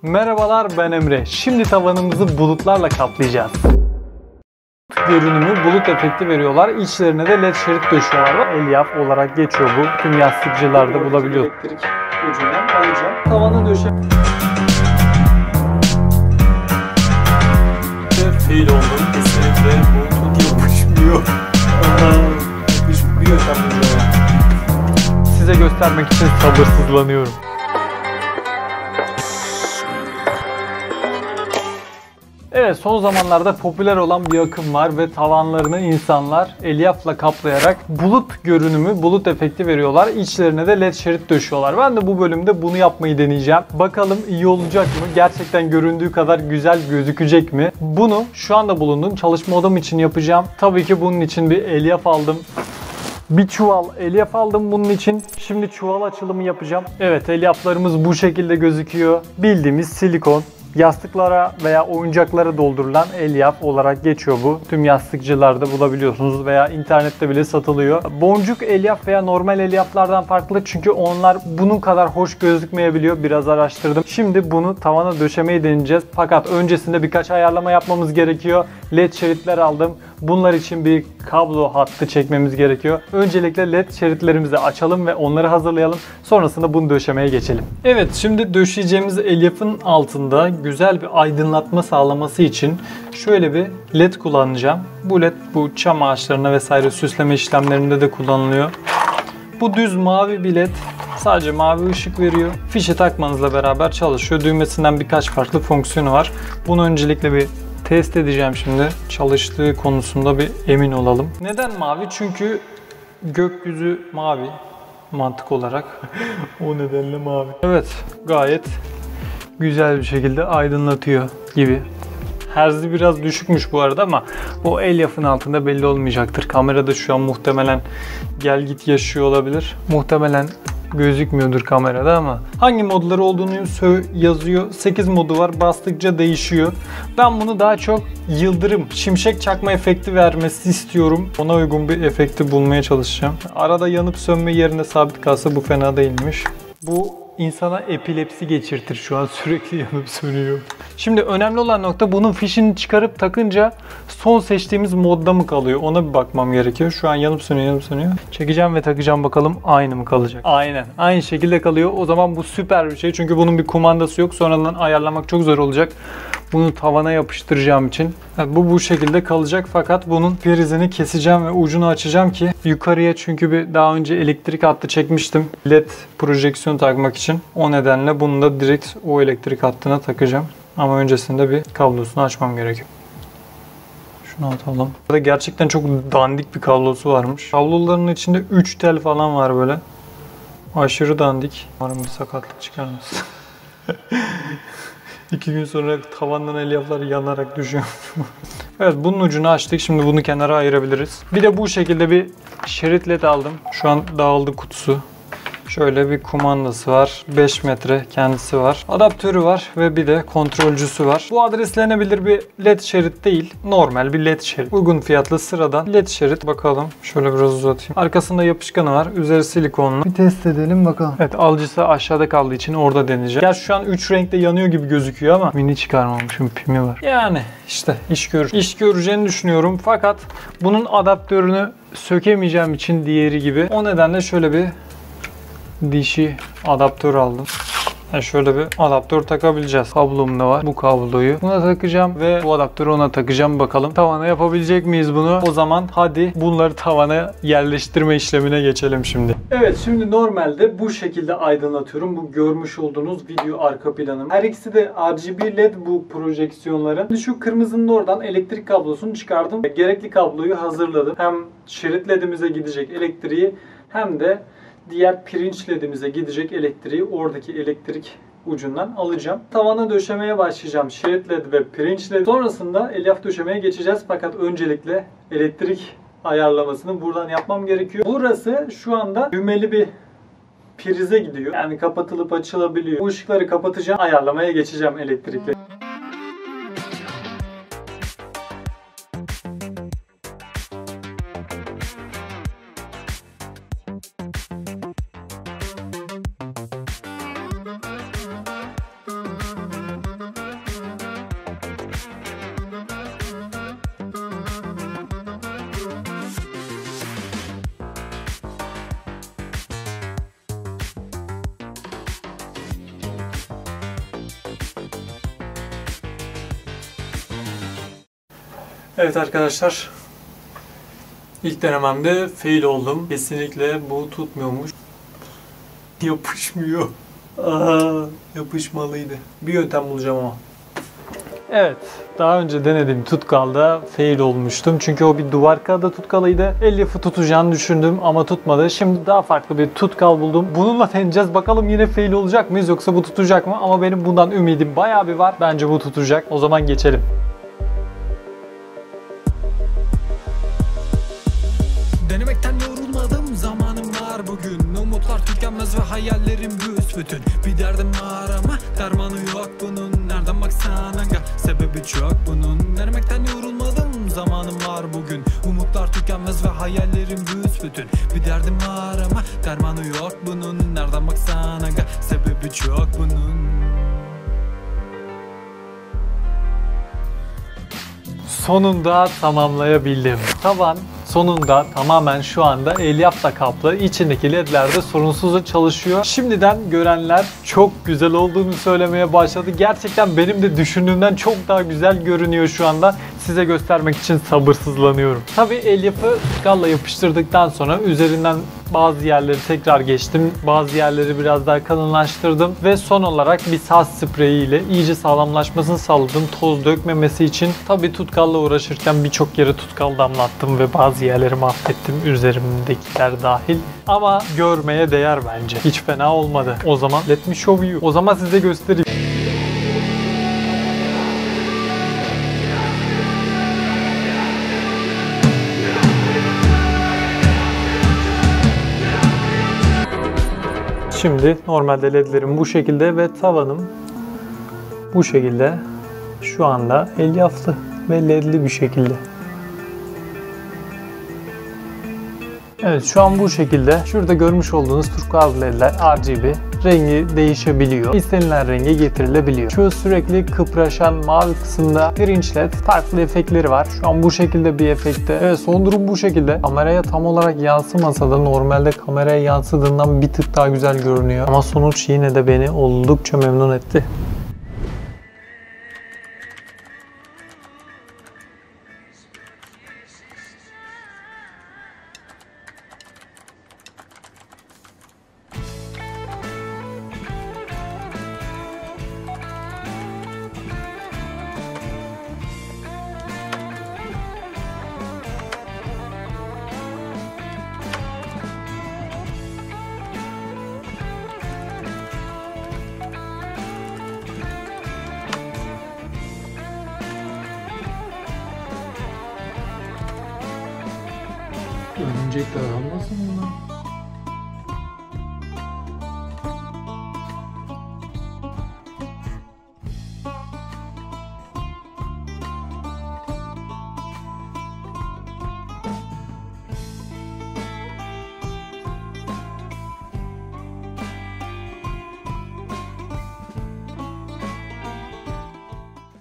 Merhabalar, ben Emre. Şimdi tavanımızı bulutlarla kaplayacağız. Görünümü bulut efekti veriyorlar. İçlerine de led şerit döşüyorlar. Elyaf olarak geçiyor bu. Tüm yastıkçılarda bulabiliyoruz. Elektrik ucundan alacağım. Tavana döşe. Fail oldum. Kesinlikle bu çok yapışmıyor. Yapışmıyor tabii. Size göstermek için sabırsızlanıyorum. Evet, son zamanlarda popüler olan bir akım var ve tavanlarını insanlar elyafla kaplayarak bulut görünümü, bulut efekti veriyorlar. İçlerine de led şerit döşüyorlar. Ben de bu bölümde bunu yapmayı deneyeceğim. Bakalım iyi olacak mı? Gerçekten göründüğü kadar güzel gözükecek mi? Bunu şu anda bulunduğum çalışma odam için yapacağım. Tabii ki bunun için bir elyaf aldım. Bir çuval elyaf aldım bunun için. Şimdi çuval açılımı yapacağım. Evet, elyaflarımız bu şekilde gözüküyor. Bildiğimiz silikon. Yastıklara veya oyuncaklara doldurulan elyaf olarak geçiyor bu. Tüm yastıkçılarda bulabiliyorsunuz veya internette bile satılıyor. Boncuk elyaf veya normal elyaflardan farklı çünkü onlar bunun kadar hoş gözükmeyebiliyor. Biraz araştırdım. Şimdi bunu tavana döşemeyi deneyeceğiz. Fakat öncesinde birkaç ayarlama yapmamız gerekiyor. LED şeritler aldım. Bunlar için bir kablo hattı çekmemiz gerekiyor. Öncelikle led şeritlerimizi açalım ve onları hazırlayalım. Sonrasında bunu döşemeye geçelim. Evet, şimdi döşeyeceğimiz elyafın altında güzel bir aydınlatma sağlaması için şöyle bir led kullanacağım. Bu led bu çam ağaçlarına vesaire süsleme işlemlerinde de kullanılıyor. Bu düz mavi bir led. Sadece mavi ışık veriyor. Fişi takmanızla beraber çalışıyor. Düğmesinden birkaç farklı fonksiyonu var. Bunu öncelikle bir test edeceğim şimdi. Çalıştığı konusunda bir emin olalım. Neden mavi? Çünkü gökyüzü mavi mantık olarak. O nedenle mavi. Evet, gayet güzel bir şekilde aydınlatıyor gibi. Herzi biraz düşükmüş bu arada ama o elyafın altında belli olmayacaktır. Kamerada şu an muhtemelen gel git yaşıyor olabilir. Muhtemelen gözükmüyordur kamerada ama hangi modları olduğunu yazıyor. 8 modu var. Bastıkça değişiyor. Ben bunu daha çok yıldırım, şimşek çakma efekti vermesi istiyorum. Ona uygun bir efekti bulmaya çalışacağım. Arada yanıp sönme yerine sabit kalsa bu fena değilmiş. Bu insana epilepsi geçirtir, şu an sürekli yanıp sönüyor. Şimdi önemli olan nokta bunun fişini çıkarıp takınca son seçtiğimiz modda mı kalıyor? Ona bir bakmam gerekiyor. Şu an yanıp sönüyor, yanıp sönüyor. Çekeceğim ve takacağım, bakalım aynı mı kalacak? Aynen. Aynı şekilde kalıyor. O zaman bu süper bir şey. Çünkü bunun bir kumandası yok. Sonradan ayarlamak çok zor olacak. Bunu tavana yapıştıracağım için. Evet, bu şekilde kalacak fakat bunun prizini keseceğim ve ucunu açacağım ki yukarıya, çünkü daha önce elektrik hattı çekmiştim led projeksiyon takmak için. O nedenle bunu da direkt o elektrik hattına takacağım. Ama öncesinde bir kablosunu açmam gerekiyor. Şunu atalım. Burada gerçekten çok dandik bir kablosu varmış. Kabloların içinde 3 tel falan var böyle. Aşırı dandik. Umarım bir sakatlık çıkarmasın. 2 gün sonra tavandan elyaflar yanarak düşüyor. Evet, bunun ucunu açtık. Şimdi bunu kenara ayırabiliriz. Bir de bu şekilde bir şerit led aldım. Şu an dağıldı kutusu. Şöyle bir kumandası var. 5 metre kendisi var. Adaptörü var ve bir de kontrolcüsü var. Bu adreslenebilir bir led şerit değil. Normal bir led şerit. Uygun fiyatlı sıradan led şerit. Bakalım. Şöyle biraz uzatayım. Arkasında yapışkanı var. Üzeri silikonlu. Bir test edelim bakalım. Evet, alıcısı aşağıda kaldığı için orada deneyeceğim. Gerçi şu an 3 renkte yanıyor gibi gözüküyor ama mini çıkarmamışım. Pimi var. Yani işte iş görür. İş göreceğini düşünüyorum. Fakat bunun adaptörünü sökemeyeceğim için diğeri gibi. O nedenle şöyle bir dişi adaptör aldım. Yani şöyle bir adaptör takabileceğiz. Kablom da var. Bu kabloyu buna takacağım ve bu adaptörü ona takacağım. Bakalım tavana yapabilecek miyiz bunu? O zaman hadi bunları tavana yerleştirme işlemine geçelim şimdi. Evet, şimdi normalde bu şekilde aydınlatıyorum. Bu görmüş olduğunuz video arka planım. Her ikisi de RGB led bu projeksiyonların. Şimdi şu kırmızının oradan elektrik kablosunu çıkardım. Gerekli kabloyu hazırladım. Hem şerit ledimize gidecek elektriği hem de diğer pirinç ledimize gidecek elektriği oradaki elektrik ucundan alacağım. Tavana döşemeye başlayacağım. Şerit led ve pirinç led. Sonrasında elyaf döşemeye geçeceğiz. Fakat öncelikle elektrik ayarlamasını buradan yapmam gerekiyor. Burası şu anda düğmeli bir prize gidiyor. Yani kapatılıp açılabiliyor. Bu ışıkları kapatacağım. Ayarlamaya geçeceğim elektrikle. Evet arkadaşlar. İlk denememde fail oldum. Kesinlikle bu tutmuyormuş. Yapışmıyor. Yapışmalıydı. Bir yöntem bulacağım ama. Evet, daha önce denediğim tutkalda fail olmuştum. Çünkü o bir duvar kağıdı tutkalıydı. Elyafı tutacağını düşündüm ama tutmadı. Şimdi daha farklı bir tutkal buldum. Bununla deneyeceğiz. Bakalım yine fail olacak mıyız yoksa bu tutacak mı? Ama benim bundan ümidim bayağı bir var. Bence bu tutacak. O zaman geçelim. Denemekten yorulmadım, zamanım var bugün. Umutlar tükenmez ve hayallerim büsbütün. Bir derdim var ama dermanı yok bunun. Nereden baksan aga, sebebi çok bunun. Denemekten yorulmadım, zamanım var bugün. Umutlar tükenmez ve hayallerim büsbütün. Bir derdim var ama dermanı yok bunun. Nereden baksan aga, sebebi çok bunun. Sonunda tamamlayabildim. Tavan sonunda tamamen şu anda elyafla kaplı. İçindeki ledler de sorunsuz çalışıyor. Şimdiden görenler çok güzel olduğunu söylemeye başladı. Gerçekten benim de düşündüğümden çok daha güzel görünüyor şu anda. Size göstermek için sabırsızlanıyorum. Tabii elyafı tutkalla yapıştırdıktan sonra üzerinden bazı yerleri tekrar geçtim. Bazı yerleri biraz daha kalınlaştırdım. Ve son olarak bir saç spreyi ile iyice sağlamlaşmasını sağladım. Toz dökmemesi için. Tabii tutkalla uğraşırken birçok yere tutkal damlattım ve bazı yerleri mahvettim. Üzerimdekiler dahil. Ama görmeye değer bence. Hiç fena olmadı. O zaman let me show you. O zaman size göstereyim. Şimdi normalde ledlerim bu şekilde ve tavanım bu şekilde şu anda elyaflı ve ledli bir şekilde. Evet şu an bu şekilde. Şurada görmüş olduğunuz turkuaz ledler RGB rengi değişebiliyor. İstenilen renge getirilebiliyor. Şu sürekli kıpraşan mavi kısımda Grinch led farklı efektleri var. Şu an bu şekilde bir efekte. Evet son durum bu şekilde. Kameraya tam olarak yansımasa da normalde kameraya yansıdığından bir tık daha güzel görünüyor. Ama sonuç yine de beni oldukça memnun etti. Örümcekler almasın bunlar.